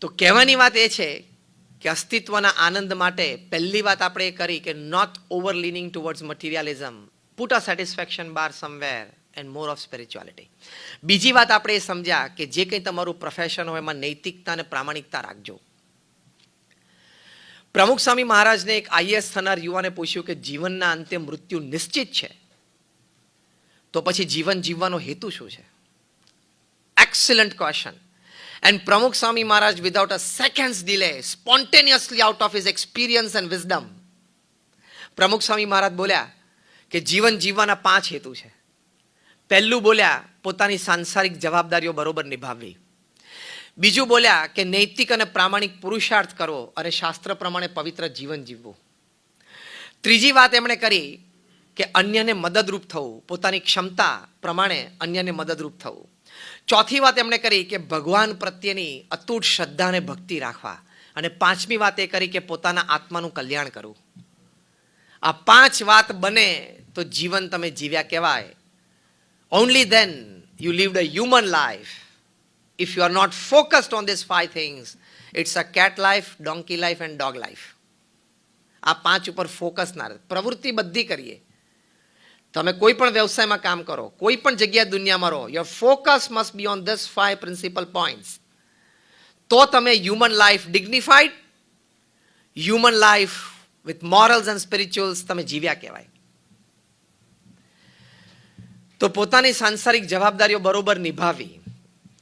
તો કહેવાની વાત એ છે કે અસ્તિત્વના આનંદ માટે પહેલી વાત આપણે એ કરી કે not over leaning towards materialism, put a satisfaction bar somewhere and more of spirituality. બીજી વાત આપણે એ સમજ્યા કે જે કંઈ તમારું પ્રોફેશન હોય એમાં નૈતિકતા અને પ્રામાણિકતા રાખજો. પ્રમુખ સ્વામી મહારાજને એક આઈએએસ થનાર યુવાને પૂછ્યું કે જીવનના અંતે મૃત્યુ નિશ્ચિત છે, તો પછી જીવન જીવવાનો હેતુ શું છે? Excellent question. And Pramukh Swami Maharaj, without a second's delay, spontaneously out of his experience and wisdom, Pramukh Swami Maharaj બોલ્યા કે જીવન જીવવાના 5 હેતુ છે. પહેલું બોલ્યા પોતાની સાંસારિક જવાબદારીઓ બરોબર નિભાવવી. બીજું બોલ્યા કે નૈતિક અને પ્રામાણિક પુરુષાર્થ કરવો અને શાસ્ત્ર પ્રમાણે પવિત્ર જીવન જીવવું. ત્રીજી વાત એમણે કરી કે અન્યને મદદરૂપ થવું, પોતાની ક્ષમતા પ્રમાણે અન્યને મદદરૂપ થવું. ચોથી વાત એમણે કરી કે ભગવાન પ્રત્યેની અતૂટ શ્રદ્ધા અને ભક્તિ રાખવા. અને પાંચમી વાત એ કરી કે પોતાના આત્માનું કલ્યાણ કરવું. આ 5 વાત બને તો જીવન તમે જીવ્યા કહેવાય. Only then you lived a human life. If you are not focused on these 5 things, it's a cat life, donkey life and dog life. આ 5 ઉપર ફોકસ ના રહે. પ્રવૃત્તિ બધી કરીએ. તમે કોઈ પણ વ્યવસાયમાં કામ કરો, કોઈ પણ જગ્યાએ દુનિયામાં રહો, your focus must be on this 5 principal points. તો તમે human life ડિગ્નિફાઈડ, human life with morals and સ્પિરિચ્યુઅલ્સ તમે જીવ્યા કહેવાય. તો પોતાની સાંસારિક જવાબદારીઓ બરોબર નિભાવી.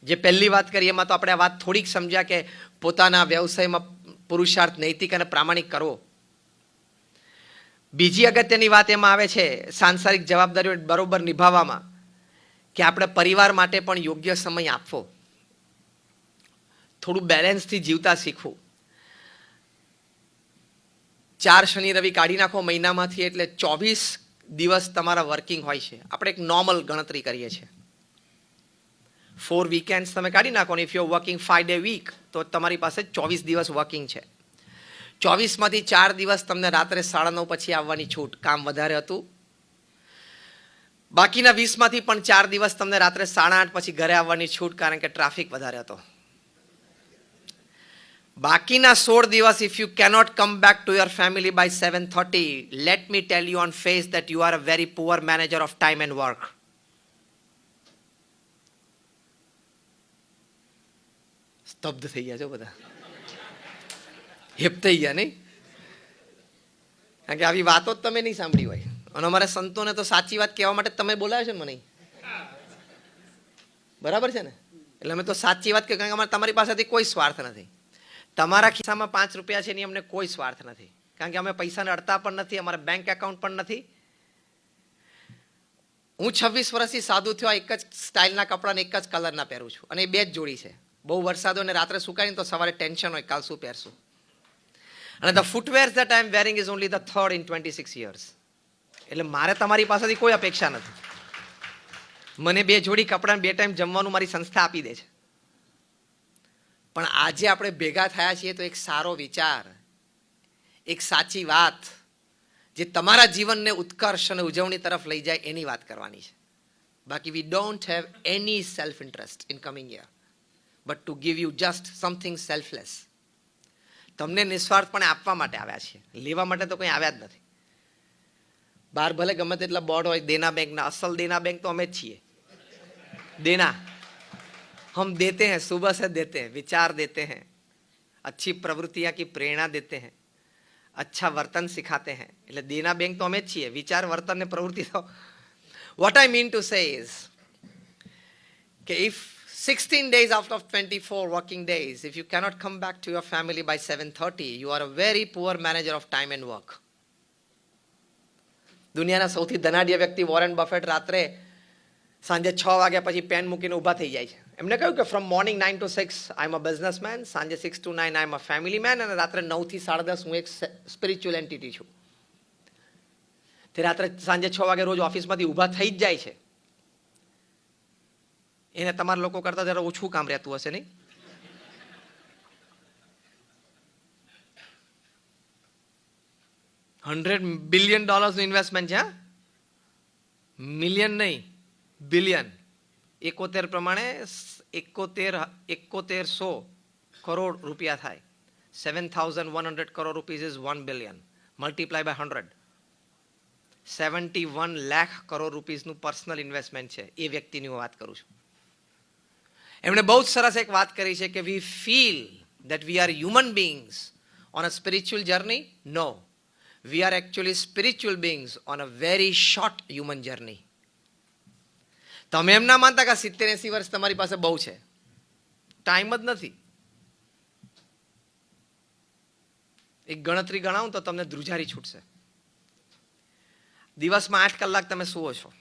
જે પહેલી વાત કરી એમાં તો આપણે આ વાત થોડીક સમજ્યા કે પોતાના વ્યવસાયમાં પુરુષાર્થ નૈતિક અને પ્રામાણિક કરવો. બીજી અગત્યની વાત એમાં આવે છે સાંસારિક જવાબદારીઓ બરોબર નિભાવવામાં કે આપણે પરિવાર માટે પણ યોગ્ય સમય આપવો, થોડું બેલેન્સથી જીવતા શીખવું. 4 શનિ રવિ કાઢી નાખો મહિનામાંથી એટલે 24 દિવસ તમારા વર્કિંગ હોય છે. આપણે એક નોર્મલ ગણતરી કરીએ છીએ. 4 વીકેન્ડ્સ તમે કાઢી નાખો ને if you are working 5 day week તો તમારી પાસે 24 દિવસ વર્કિંગ છે. 24 માંથી 4 દિવસ તમને રાત્રે 9:30 પછી આવવાની છૂટ, કામ વધારે હતું. બાકીના 20 માંથી પણ 4 દિવસ તમને રાત્રે 8:30 પછી ઘરે આવવાની છૂટ, કારણ કે ટ્રાફિક વધારે હતો. બાકીના 16 દિવસ if you cannot come back to your family by 7:30, let me tell you on face that you are a very poor manager of time and work. સ્તબ્ધ થઈ ગયા છો બધા, હેપ થઈ ગયા નહીં? કારણ કે આવી વાતો જ તમે નહીં સાંભળી હોય. અને અમારા સંતોને તો સાચી વાત કહેવા માટે તમે બોલાવ્યો છે મને, બરાબર છે ને? એટલે અમે તો સાચી વાત કહે, કારણ કે અમારે તમારી પાસેથી કોઈ સ્વાર્થ નથી. તમારા ખિસ્સામાં 5 રૂપિયા છે એની અમને કોઈ સ્વાર્થ નથી, કારણ કે અમે પૈસાને અડતા પણ નથી, અમારા બેંક એકાઉન્ટ પણ નથી. હું 26 વર્ષથી સાદું થયો, એક જ સ્ટાઇલના કપડાને એક જ કલરના પહેરું છું, અને એ 2 જ જોડી છે. બહુ વરસાદ હોય ને રાત્રે સુકાઈને તો સવારે ટેન્શન હોય કાલ શું પહેરશું. અને the footwear that I am wearing is only the 3rd in 26 years. એટલે મારે તમારી પાસેથી કોઈ અપેક્ષા નથી. મને 2 જોડી કપડાં 2 ટાઈમ જમવાનું મારી સંસ્થા આપી દે છે. પણ આજે આપણે ભેગા થયા છીએ તો એક સારો વિચાર, એક સાચી વાત જે તમારા જીવનને ઉત્કર્ષ અને ઉજવણી તરફ લઈ જાય એની વાત કરવાની છે. બાકી we don't have any self interest in coming here, but to give you just something selfless. તમને નિસ્વાર્થપણે આપવા માટે આવ્યા છીએ, લેવા માટે તો કંઈ આવ્યા જ નથી. બહાર ભલે ગમે તેટલા બોર્ડ હોય દેના બેંકના, અસલ દેના બેંક તો અમે જ છીએ. દેના हम देते हैं, सुबह से देते हैं, विचार देते हैं, अच्छी प्रवृत्तियां की प्रेरणा देते हैं, अच्छा वर्तन सिखाते हैं. એટલે દેના બેંક તો અમે જ છીએ, વિચાર વર્તન ને પ્રવૃત્તિ તો. What I mean to say is કે if 16 days out of 24 working days, if you cannot come back to your family by 7:30, you are a very poor manager of time and work. દુનિયાના સૌથી ધનાઢ્ય વ્યક્તિ Warren buffet રાત્રે સાંજે 6 વાગ્યા પછી pen મૂકીને ઊભા થઈ જાય છે. એમને કહ્યું કે from morning 9 to 6 I am a businessman, સાંજે 6 to 9 I am a family man, અને રાત્રે 9 થી 10:30 હું એક સ્પિરિચ્યુઅલ એન્ટિટી છું. તે રાત્રે સાંજે 6 વાગે રોજ ઓફિસમાંથી ઊભા થઈ જ જાય છે. એને તમારા લોકો કરતા જરા ઓછું કામ રહેતું હશે નહીં? $100 billion ઇન્વેસ્ટમેન્ટ છે, મિલિયન નહીં, બિલિયન. 71 પ્રમાણે 7100 કરોડ રૂપિયા થાય. 7,100 crore rupees is 1 billion. Multiply by 100. 71 lakh crore રૂપીસનું પર્સનલ ઇન્વેસ્ટમેન્ટ છે. એ વ્યક્તિની હું વાત કરું છું. એમણે બહુ જ સરસ એક વાત કરી છે કે વી feel that we are human beings on a spiritual journey. No, we are actually spiritual beings on a very short human journey. તમે એમ ના માનતા કે 70-80 વર્ષ તમારી પાસે બહુ છે. ટાઈમ જ નથી. એક ગણતરી ગણાવું તો તમને ધ્રુજારી છૂટશે. દિવસમાં 8 કલાક તમે સુવો છો.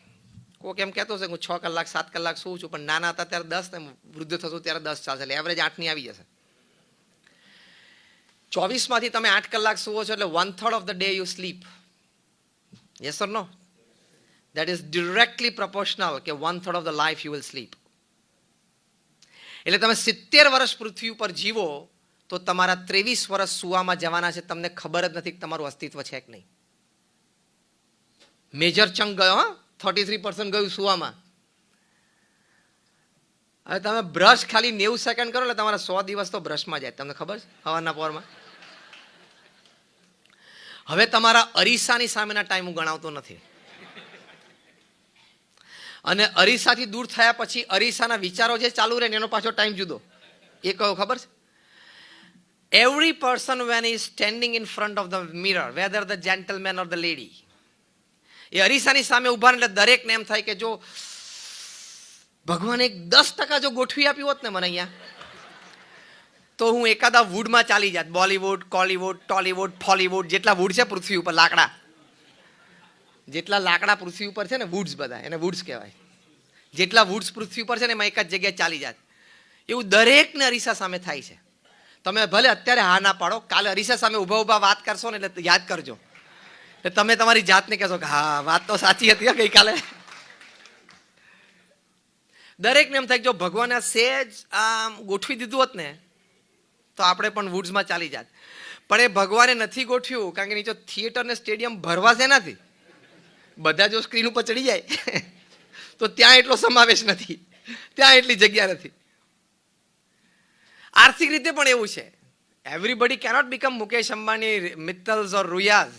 કોઈક એમ કહેતો છે કે હું 6 કલાક 7 કલાક સુવું છું, પણ નાના હતા ત્યારે 10 ને વૃદ્ધ થશો ત્યારે 10 ચાલશે, એટલે એવરેજ 8 ની આવી જશે. 24 માંથી તમે 8 કલાક સુવો છો એટલે 1/3 of the day you sleep. Yes or no? That is directly proportional કે 1/3 of the life you will sleep. એટલે તમે 70 વર્ષ પૃથ્વી ઉપર જીવો તો તમારા 23 વર્ષ સુવામાં જવાના છે, તમને ખબર જ નથી કે તમારું અસ્તિત્વ છે કે નહીં. મેજર ચંક ગયો, 33% ગયું સુવામાં. હવે તમે બ્રશ ખાલી 90 સેકન્ડ કરો એટલે તમારા 100 દિવસ તો બ્રશમાં જાય, તમને ખબર છે, હવાના પોરમાં. હવે તમારા અરીસાની સામેના ટાઈમ હું ગણાવતો નથી. અને અરીસાથી દૂર થયા પછી અરીસાના વિચારો જે ચાલુ રહે ને એનો પાછો ટાઈમ જુદો. એ કયો ખબર છે? Every person when he is standing in front of the mirror, whether the gentleman or the lady, એ અરીસાની સામે ઉભા એટલે દરેકને એમ થાય કે જો ભગવાને 10% જો ગોઠવી આપ્યું હોત ને મને અહીંયા, તો હું એકાદા વુડમાં ચાલી જાત. બોલીવુડ, કોલીવુડ, ટોલીવુડ, ફોલીવુડ, જેટલા વુડ છે પૃથ્વી ઉપર, લાકડા, જેટલા લાકડા પૃથ્વી ઉપર છે ને, વુડ્સ બધા, એને વુડ્સ કહેવાય. જેટલા વુડ્સ પૃથ્વી ઉપર છે ને એમાં એક જ જગ્યાએ ચાલી જાત. એવું દરેકને અરીસા સામે થાય છે. તમે ભલે અત્યારે હા ના પાડો, કાલે અરીસા સામે ઊભા ઊભા વાત કરશો ને એટલે યાદ કરજો. એટલે તમે તમારી જાતને કહેશો કે હા વાત તો સાચી હતી ગઈકાલે. દરેકને એમ થાય કે જો ભગવાને સહેજ આમ ગોઠવી દીધું હોત ને તો આપણે પણ વુડ્સમાં ચાલી જાત. પણ એ ભગવાને નથી ગોઠવ્યું, કારણ કે નીચે થિયેટર ને સ્ટેડિયમ ભરવા છે નથી. બધા જો સ્ક્રીન ઉપર ચડી જાય તો ત્યાં એટલો સમાવેશ નથી, ત્યાં એટલી જગ્યા નથી. આર્થિક રીતે પણ એવું છે. Everybody cannot become Mukesh Ambani, Mittals or Ruias.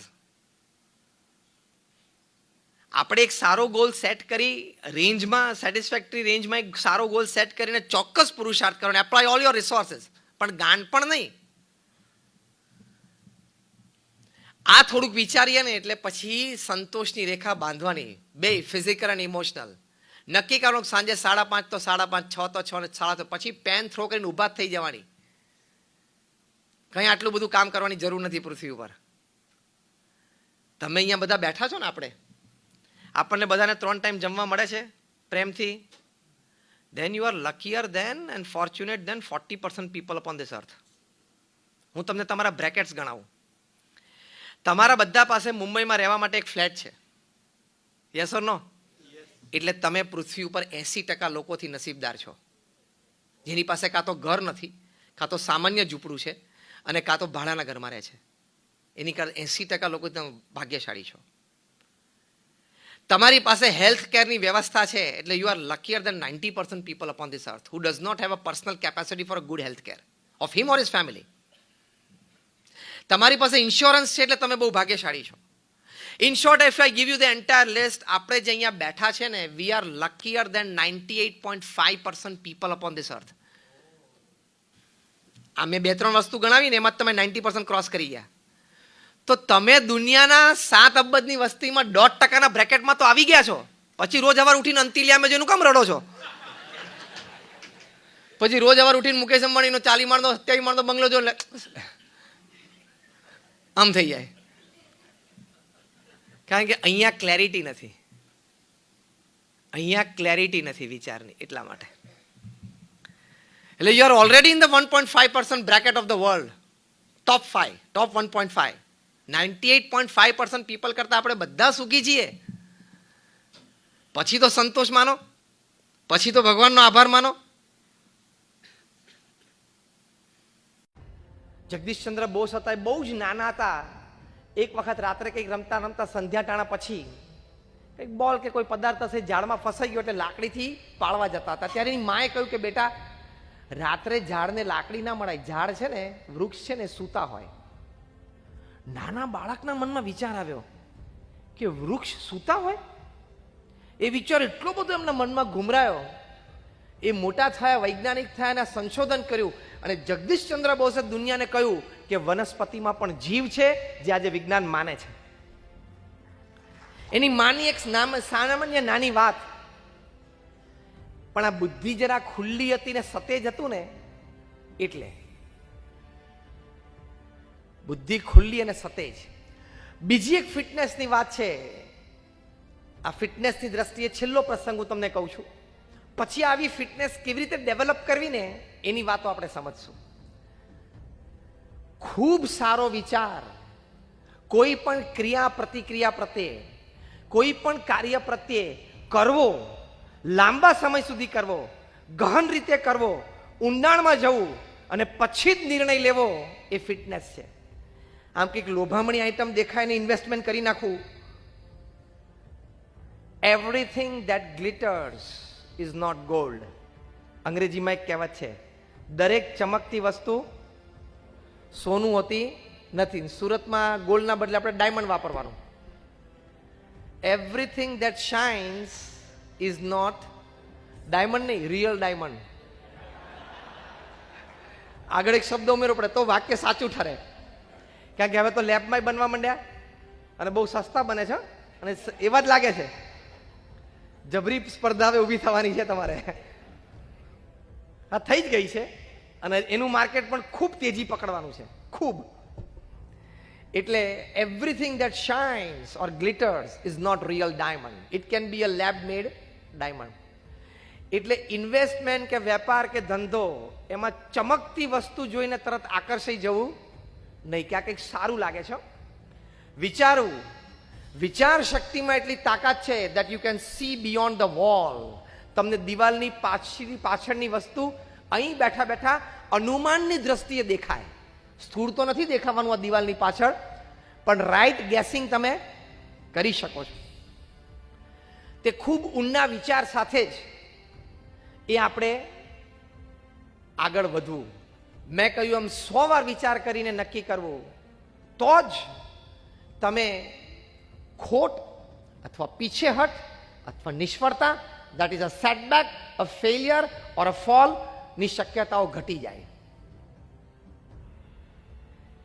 આપણે એક સારો ગોલ સેટ કરી, રેન્જમાં, સેટિસ્ફેક્ટરી રેન્જમાં એક સારો ગોલ સેટ કરીને ચોક્કસ પુરુષાર્થ કરો, એપ્લાય ઓલ યોર રિસોર્સિસ, પણ ગાંડ પણ નહીં. આ થોડુંક વિચારીએ ને એટલે પછી સંતોષની રેખા બાંધવાની, બે ફિઝિકલ અને ઇમોશનલ. નક્કી કરો સાંજે 5:30 તો 5:30, 6 તો 6 ને 6:30, પછી પેન થ્રો કરીને ઊભા થઈ જવાની. કંઈ આટલું બધું કામ કરવાની જરૂર નથી પૃથ્વી ઉપર. તમે અહીંયા બધા બેઠા છો ને, આપણને બધાને 3 ટાઈમ જમવા મળે છે પ્રેમથી. then you are luckier than and fortunate than 40% people upon this earth. હું તમને તમારા બ્રેકેટ્સ ગણાવું. તમારા બધા પાસે મુંબઈમાં રહેવા માટે એક ફ્લેટ છે. યસ ઓર નો? એટલે તમે પૃથ્વી ઉપર 80% લોકોથી નસીબદાર છો, જેની પાસે કાં તો ઘર નથી, કાં તો સામાન્ય ઝૂંપડું છે, અને કાં તો ભાડાના ઘરમાં રહે છે. એની કારણે 80% લોકો તમે ભાગ્યશાળી છો. તમારી પાસે હેલ્થ કેરની વ્યવસ્થા છે, એટલે you are luckier than 90% people upon this earth who does not have a personal capacity for a good health care of him or his family. તમારી પાસે ઇન્સ્યોરન્સ છે એટલે તમે બહુ ભાગ્યશાળી છો. In short, if I give you the entire list, આપણે જે અહીંયા બેઠા છે ને, we are luckier than 98.5% people upon this earth. આ મેં 2-3 વસ્તુ ગણાવીને એમાં તમે 90% ક્રોસ કરી ગયા. તો તમે દુનિયાના 7 અબજની વસ્તીમાં 1.5%ના બ્રેકેટમાં તો આવી ગયા છો. પછી રોજ સવાર ઉઠીને અંતિલિયામાં જેનું કામ રડો છો? પછી રોજ સવાર ઉઠીને મુકેશ અંબાણીનો 40 માળનો 27 માળનો બંગલો જો આમ થઈ જાય. કારણ કે અહીંયા ક્લેરિટી નથી, અહીંયા ક્લેરિટી નથી વિચારની, એટલા માટે. એટલે you R already in the 1.5% bracket of the world, top 5, top 1.5. 98.5% people કરતા આપણે બધા સુખી છીએ. પછી તો સંતોષ માનો, પછી તો ભગવાનનો આભાર માનો. જગદીશચંદ્ર બોઝ હતા, એ બહુ જ નાના હતા. એક વખત રાત્રે કંઈક રમતા રમતા સંધ્યા ટાણા પછી કંઈક બોલ કે કોઈ પદાર્થ હશે ઝાડમાં ફસાઈ ગયો, એટલે લાકડીથી પાળવા જતા હતા. ત્યારે એની માએ કહ્યું કે બેટા રાત્રે ઝાડને લાકડી ના મળાય. ઝાડ છે ને, વૃક્ષ છે ને, સૂતા હોય. નાના બાળકના મનમાં વિચાર આવ્યો કે વૃક્ષ સૂતા હોય. એ વિચાર એટલો બધો એમના મનમાં ઘુમરાયો. એ મોટા થયા, વૈજ્ઞાનિક થયા, અને સંશોધન કર્યું, અને જગદીશચંદ્ર બોસે દુનિયાને કહ્યું કે વનસ્પતિમાં પણ જીવ છે, જે આજે વિજ્ઞાન માને છે. એની માની એક સામાન્ય નાની વાત, પણ આ બુદ્ધિ જરા ખુલ્લી હતી ને સતેજ હતું ને, એટલે બુદ્ધિ ખુલ્લી અને સતેજ. બીજી એક ફિટનેસની વાત છે. આ ફિટનેસની દ્રષ્ટિએ છેલ્લો પ્રસંગ હું તમને કહું છું, પછી આવી ફિટનેસ કેવી રીતે ડેવલપ કરવી ને એની વાતો આપણે સમજશું. ખૂબ સારો વિચાર કોઈ પણ ક્રિયા પ્રતિક્રિયા પ્રત્યે, કોઈ પણ કાર્ય પ્રત્યે કરવો, લાંબા સમય સુધી કરવો, ગહન રીતે કરવો, ઊંડાણમાં જવું અને પછી જ નિર્ણય લેવો, એ ફિટનેસ છે. આમ કંઈક લોભામણી આઈટમ દેખાય ને ઇન્વેસ્ટમેન્ટ કરી નાખવું. Everything that glitters is not gold. અંગ્રેજીમાં એક કહેવત છે, દરેક ચમકતી વસ્તુ સોનું હોતી નથી. સુરતમાં ગોલ્ડના બદલે આપણે ડાયમંડ વાપરવાનું. Everything that shines is not diamond, નહીં, રિયલ ડાયમંડ. આગળ એક શબ્દ ઉમેરવો પડે તો વાક્ય સાચું ઠરે. કારણ કે હવે તો લેબમાં બનવા માંડ્યા અને બહુ સસ્તા બને છે, અને એવા જ લાગે છે. જબરી સ્પર્ધા હવે ઊભી થવાની છે તમારે. હા, થઈ જ ગઈ છે, અને એનું માર્કેટ પણ ખૂબ તેજી પકડવાનું છે, ખૂબ. એટલે everything that shines or glitters is not real diamond. It can be a lab made diamond. એટલે ઇન્વેસ્ટમેન્ટ કે વેપાર કે ધંધો, એમાં ચમકતી વસ્તુ જોઈને તરત આકર્ષાઈ જવું નહીં. ક્યાં કંઈક સારું લાગે છે, વિચારવું. વિચાર શક્તિમાં એટલી તાકાત છે that you can see beyond the wall. તમને દિવાલની પાછળની વસ્તુ અહીં બેઠા બેઠા અનુમાનની દ્રષ્ટિએ દેખાય. સ્થૂળ તો નથી દેખાવાનું આ દિવાલની પાછળ, પણ રાઈટ ગેસિંગ તમે કરી શકો છો. તે ખૂબ ઊંડા વિચાર સાથે જ એ આપણે આગળ વધવું. મેં કહ્યું એમ 100 વાર વિચાર કરીને નક્કી કરવું, તો જ તમે ખોટ અથવા પીછેહટ અથવા નિષ્ફળતા, that is a setback, a failure or a fall ની શક્યતાઓ ઘટી જાય.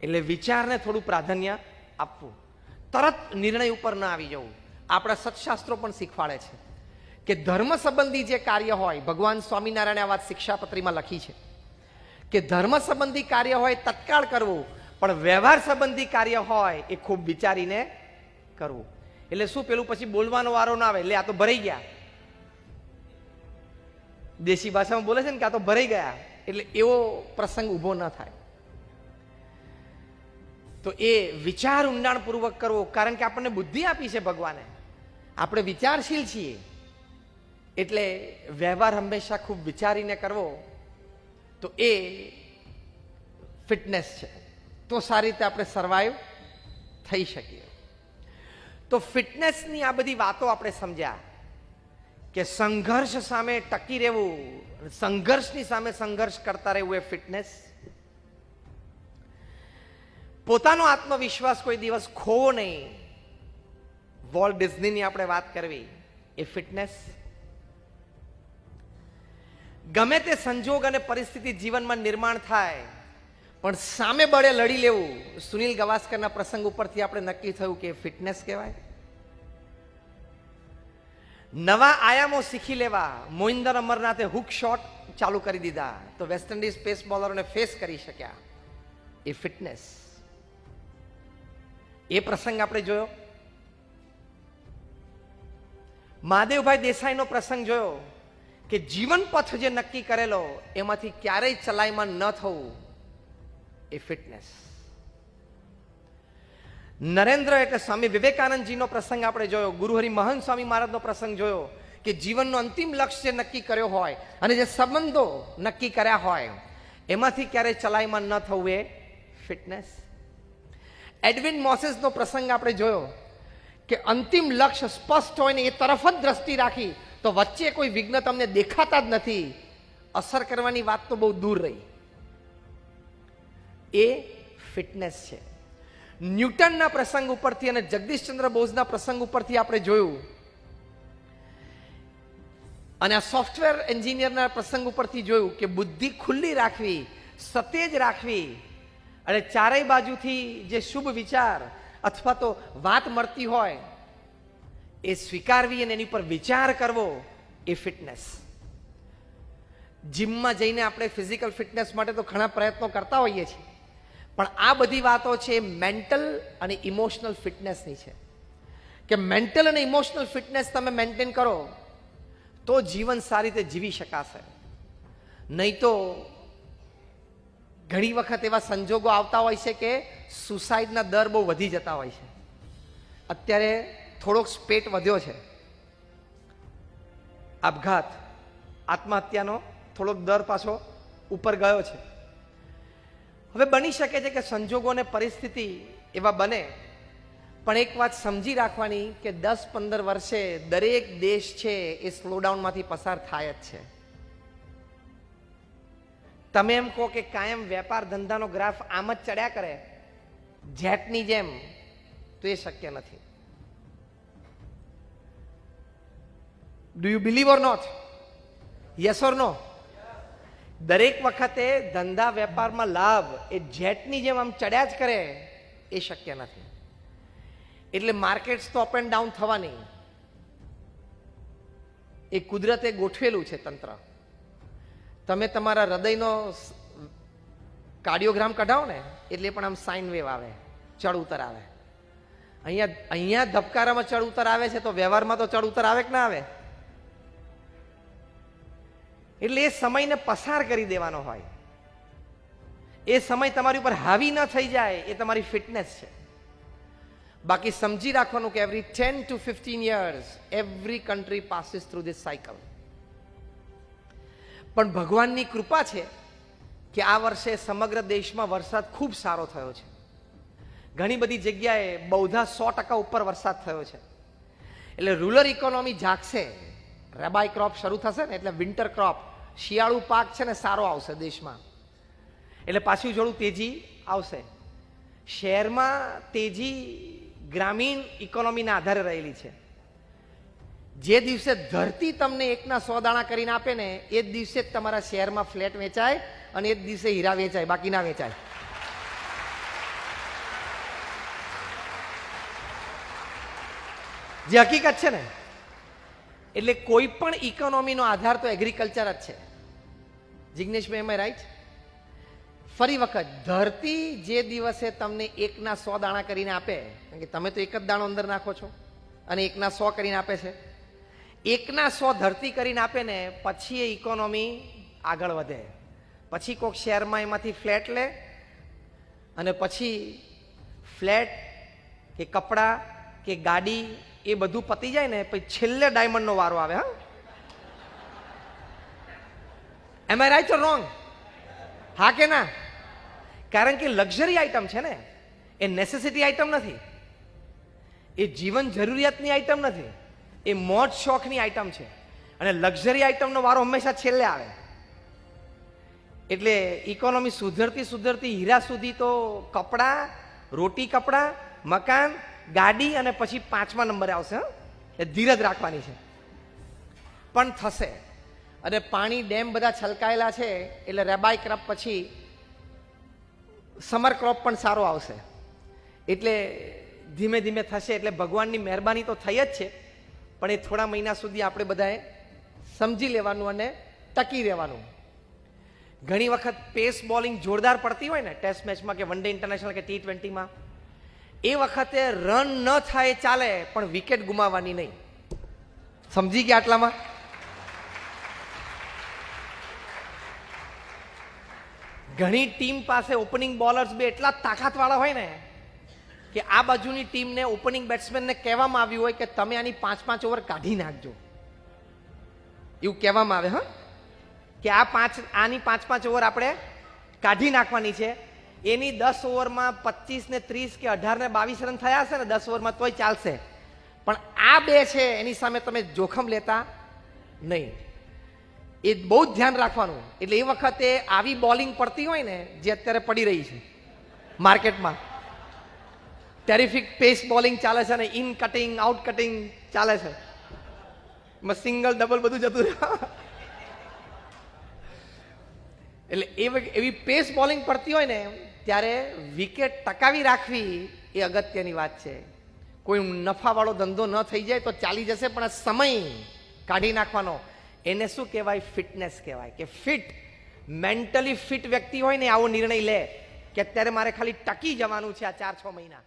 એટલે વિચારને થોડું પ્રાધાન્ય આપવું, તરત નિર્ણય ઉપર ન આવી જવું. આપણા સત્શાસ્ત્રો પણ શીખવાડે છે કે ધર્મ સંબંધી જે કાર્ય હોય, ભગવાન સ્વામિનારાયણે આ વાત શિક્ષાપત્રીમાં લખી છે કે ધર્મ સંબંધી કાર્ય હોય તત્કાળ કરવું, પણ વ્યવહાર સંબંધી કાર્ય હોય એ ખૂબ વિચારીને કરવું. એટલે શું, પેલું પછી બોલવાનો વારો ના આવે, એટલે આ તો ભરાઈ ગયા. દેશી ભાષામાં બોલે છે ને કે આ તો ભરાઈ ગયા, એટલે એવો પ્રસંગ ઊભો ન થાય. તો એ વિચાર ઊંડાણપૂર્વક કરવો, કારણ કે આપણને બુદ્ધિ આપી છે ભગવાને, આપણે વિચારશીલ છીએ. એટલે વ્યવહાર હંમેશા ખૂબ વિચારીને કરવો, તો એ ફિટનેસ છે. તો સારી રીતે આપણે સર્વાઈવ થઈ શકીએ. તો ફિટનેસની આ બધી વાતો આપણે સમજ્યા કે સંઘર્ષ સામે ટકી રહેવું, સંઘર્ષની સામે સંઘર્ષ કરતા રહેવું એ ફિટનેસ. પોતાનો આત્મવિશ્વાસ કોઈ દિવસ ખોવો નહીં, વોલ્ટ ડિઝનીની આપણે વાત કરવી, એ ફિટનેસ. ગમે તે સંજોગ અને પરિસ્થિતિ જીવનમાં નિર્માણ થાય, પણ સામે બળે લડી લેવું, સુનિલ ગાવસ્કરના પ્રસંગ ઉપરથી આપણે નક્કી થયું કે ફિટનેસ કહેવાય. નવા આયામો શીખી લેવા. મોઇન્દર અમરનાથે હુક શોટ ચાલુ કરી દીધા, તો વેસ્ટ ઇન્ડિઝ પેસ બોલરોને ફેસ કરી શક્યા, એ ફિટનેસ. એ પ્રસંગ આપણે જોયો. મહાદેવભાઈ દેસાઈનો પ્રસંગ જોયો કે જીવન પથ જે નક્કી કરેલો એમાંથી ક્યારેય ચલાયમાન ન થવું, એ ફિટનેસ. નરેન્દ્ર એટલે સ્વામી વિવેકાનંદજીનો પ્રસંગ આપણે જોયો. ગુરુહરિ મહંત સ્વામી મહારાજનો પ્રસંગ જોયો કે જીવનનો અંતિમ લક્ષ્ય નક્કી કર્યો હોય અને જે સંબંધો નક્કી કર્યા હોય એમાંથી ક્યારેય ચલાયમાન ન થવું, એ ફિટનેસ. એડવિન મોસેસનો પ્રસંગ આપણે જોયો કે અંતિમ લક્ષ્ય સ્પષ્ટ હોય ને એ તરફ જ દ્રષ્ટિ રાખી, તો વચ્ચે કોઈ વિઘ્ન તમને દેખાતા જ નથી, અસર કરવાની વાત તો બહુ દૂર રહી, એ ફિટનેસ છે. ન્યૂટનના પ્રસંગ ઉપરથી અને જગદીશચંદ્ર બોઝના પ્રસંગ ઉપરથી આપણે જોયું, અને આ સોફ્ટવેર એન્જિનિયરના પ્રસંગ ઉપરથી જોયું કે બુદ્ધિ ખુલ્લી રાખવી, સતેજ રાખવી, અને ચારેય બાજુથી જે શુભ વિચાર અથવા તો વાત મળતી હોય એ સ્વીકારવી અને એની પર વિચાર કરવો, એ ફિટનેસ. જીમમાં જઈને આપણે ફિઝિકલ ફિટનેસ માટે તો ઘણા પ્રયત્નો કરતા હોઈએ છીએ, પણ આ બધી વાતો છે મેન્ટલ અને ઇમોશનલ ફિટનેસની છે, કે મેન્ટલ અને ઇમોશનલ ફિટનેસ તમે મેન્ટેન કરો તો જીવન સારી રીતે જીવી શકાશે. નહીં તો ઘણી વખત એવા સંજોગો આવતા હોય છે કે સુસાઇડના દર બહુ વધી જતા હોય છે. અત્યારે થોડોક સ્પેટ વધ્યો છે, આપઘાત, આત્મહત્યાનો થોડોક દર પાછો ઉપર ગયો છે. હવે બની શકે છે કે સંજોગો અને પરિસ્થિતિ એવા બને, પણ એક વાત સમજી રાખવાની કે 10-15 વર્ષે દરેક દેશ છે એ સ્લોડાઉનમાંથી પસાર થાય જ છે. તમે એમ કહો કે કાયમ વેપાર ધંધાનો ગ્રાફ આમ જ ચડ્યા કરે જેટની જેમ, તો એ શક્ય નથી. Do you believe or not? Yes or no? દરેક વખતે ધંધા વેપારમાં લાભ એ જેટની જેમ આમ ચડ્યા જ કરે, એ શક્ય નથી. એટલે માર્કેટ્સ તો અપ એન્ડ ડાઉન થવાની, એ કુદરતે ગોઠવેલું છે તંત્ર. તમે તમારા હૃદયનો કાર્ડિયોગ્રામ કઢાવો ને એટલે પણ આમ સાઇન વેવ આવે, ચડ ઉતર આવે. અહીંયા ધબકારામાં ચડ ઉતર આવે છે, તો વ્યવહારમાં તો ચડ ઉતર આવે કે ના આવે? એટલે એ સમયને પસાર કરી દેવાનો હોય, એ સમય તમારી ઉપર હાવી ન થઈ જાય, એ તમારી ફિટનેસ છે. બાકી સમજી રાખવાનું કે every 10 to 15 years every country passes through this cycle. પણ ભગવાનની કૃપા છે કે આ વર્ષે સમગ્ર દેશમાં વરસાદ ખૂબ સારો થયો છે. ઘણી બધી જગ્યાએ બહુધા 100% ઉપર વરસાદ થયો છે. એટલે રૂરલ ઇકોનોમી જાગશે. રેબાઈ ક્રોપ શરૂ થશે ને એટલે વિન્ટર ક્રોપ, શિયાળુ પાક છે ને સારો આવશે દેશમાં, એટલે પાછું જોડું તેજી આવશે. શહેરમાં તેજી ગ્રામીણ ઇકોનોમીના આધારે રહેલી છે. જે દિવસે ધરતી તમને 1/100 દાણા કરીને આપે ને એ જ દિવસે જ તમારા શહેરમાં ફ્લેટ વેચાય અને એ જ દિવસે હીરા વેચાય, બાકી ના વેચાય. જે હકીકત છે ને. એટલે કોઈ પણ ઇકોનોમીનો આધાર તો એગ્રીકલ્ચર જ છે. જિગ્નેશભાઈ, એમ રાઈટ? ફરી વખત, ધરતી જે દિવસે તમને 1/100 દાણા કરીને આપે, કારણ કે તમે તો એક જ દાણો અંદર નાખો છો અને 1/100 કરીને આપે છે, 1/100 ધરતી કરીને આપે ને પછી એ ઇકોનોમી આગળ વધે. પછી કોઈક શહેરમાં એમાંથી ફ્લેટ લે અને પછી ફ્લેટ કે કપડાં કે ગાડી એ બધું પતી જાય ને પછી છેલ્લે ડાયમંડનો વારો આવે. હા, એમ આઈ રાઈટ ઓર રોંગ? હા કે ના? કારણ કે લક્ઝરી આઈટમ છે ને, એ નેસેસિટી આઈટમ નથી, એ જીવન જરૂરિયાતની આઈટમ નથી, એ મોજ શોખની આઈટમ છે. અને લક્ઝરી આઈટમનો વારો હંમેશા છેલ્લે આવે. એટલે ઇકોનોમી સુધરતી સુધરતી હીરા સુધી તો કપડાં, રોટી કપડાં, મકાન, ગાડી અને પછી 5મા નંબરે આવશે. એ ધીરજ રાખવાની છે, પણ થશે. અને પાણી ડેમ બધા છલકાયેલા છે એટલે રેબાઈ ક્રોપ પછી સમર ક્રોપ પણ સારો આવશે. એટલે ધીમે ધીમે થશે. એટલે ભગવાનની મહેરબાની તો થઈ જ છે, પણ એ થોડા મહિના સુધી આપણે બધાએ સમજી લેવાનું અને ટકી રહેવાનું. ઘણી વખત પેસ બોલિંગ જોરદાર પડતી હોય ને ટેસ્ટ મેચમાં કે વન ડે ઇન્ટરનેશનલ કે T20માં, એ વખતે રન ન થાય ચાલે, પણ વિકેટ ગુમાવવાની નહીં. સમજી ગયા આટલામાં? ઘણી ટીમ પાસે ઓપનિંગ બોલર્સ બે એટલા તાકાતવાળા હોય ને કે આ બાજુની ટીમને ઓપનિંગ બેટ્સમેનને કહેવામાં આવ્યું હોય કે તમે આની 5-5 ઓવર કાઢી નાખજો, એવું કહેવામાં આવે. હા, કે આની 5-5 ઓવર આપણે કાઢી નાખવાની છે. એની 10 ઓવરમાં 25 ને 30 કે 18 ને 22 રન થયા હશે ને 10 ઓવરમાં, તોય ચાલશે. પણ આ બે છે એની સામે તમે જોખમ લેતા નહીં. એ બહુ જ ધ્યાન રાખવાનું. એટલે એ વખતે આવી બોલિંગ પડતી હોય ને જે અત્યારે પડી રહી છે માર્કેટમાં, ટેરિફિક પેસ બોલિંગ ચાલે છે ને ઇન કટિંગ આઉટ કટિંગ ચાલે છે, એમાં સિંગલ ડબલ બધું જતું રહે. એટલે એવી પેસ બોલિંગ પડતી હોય ને ત્યારે વિકેટ ટકાવી રાખવી એ અગત્યની વાત છે. કોઈ નફાવાળો ધંધો ન થઈ જાય તો ચાલી જશે, પણ આ સમય કાઢી નાખવાનો એને શું કહેવાય? ફિટનેસ કહેવાય. કે ફિટ, મેન્ટલી ફિટ વ્યક્તિ હોય ને આવો નિર્ણય લે કે અત્યારે મારે ખાલી ટકી જવાનું છે આ 4-6 મહિના.